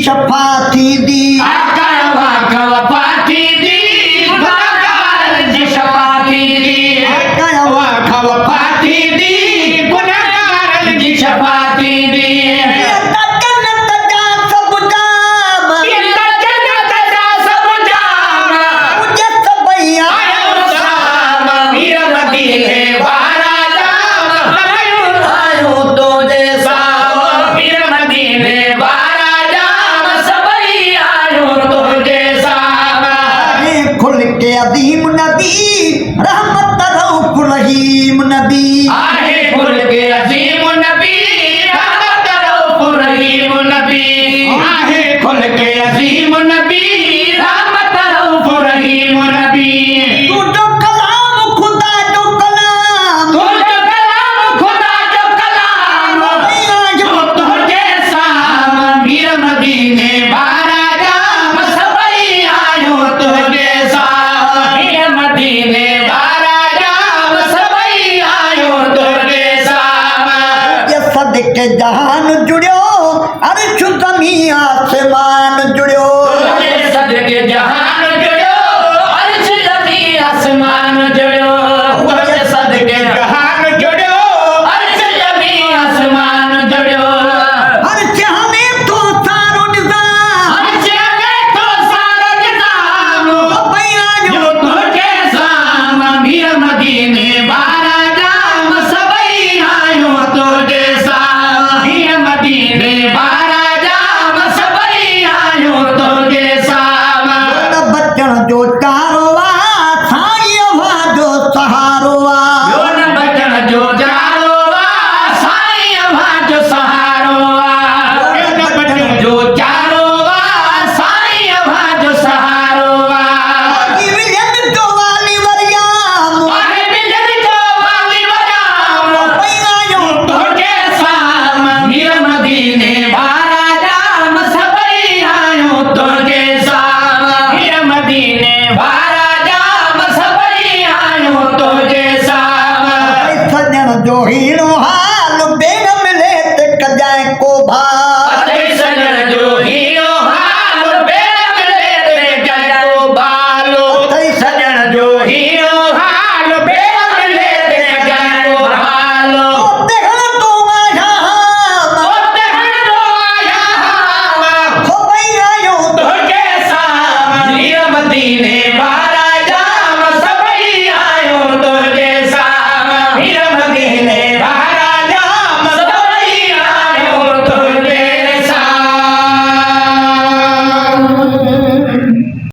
शफाती दी खवपाती दी गुनहगारन जी शफाती दी खवपाती दी गुनहगारन जी शफाती दी जन्नत जा सब जाम मुझे सबैया वीर मदीने वाला जाम आयो तो जैसा वीर मदीने वाला जाम सबई आयो तो जैसा खुल के अदीम नबी रहमत रऊफ रहीम नबी आहे खुल के अजीम नबी रहमत रऊफ रहीम नबी आहे खुल के अजीम नबी रहमत रऊफ रहीम नबी तू जो कलाम खुदा जो कलाम तू जो कलाम खुदा जो कलाम जो तुझे साम वीर मदीने वाला जाम सबई आयो तुझे साम वीर मदीने वाला जाम सबई आयो तुझे साम ये सदके जहान जुड़ियो अर्श ज़मीं आसमान जुड़ियो तुझे सदके जहान जुड़ियो अर्श ज़मीं आसमान जुड़ियो तुझे सदके जहान जुड़ियो अर्श ज़मीं आसमान जुड़ियो अर्श हमें तो सारो निज़ाम अर्श में तो सारो निज़ाम सबैया जो जो तुझे साम वीर मदीने वाला जाम सबई आयो तुझे साम वीर मदीने वाला जाम सबई आयो तुझे साम बचन जो चारो आ साईं वाजो सहारो आ योन बचन जो जारो आ साईं वाजो सहारो आ योन बचन जो जारो आ साईं वाजो सहारो आ विजन जो वाली वरियाम वाहे बिजन जो वाली वराम सबैया जो तुझे साम वीर मदीने वाला जाम सबई आयो तुझे साम वीर मदीने वाला जाम सबई आयो तुझे साम सजन जो हीरो हाल बेग मिले ते कजाए को भा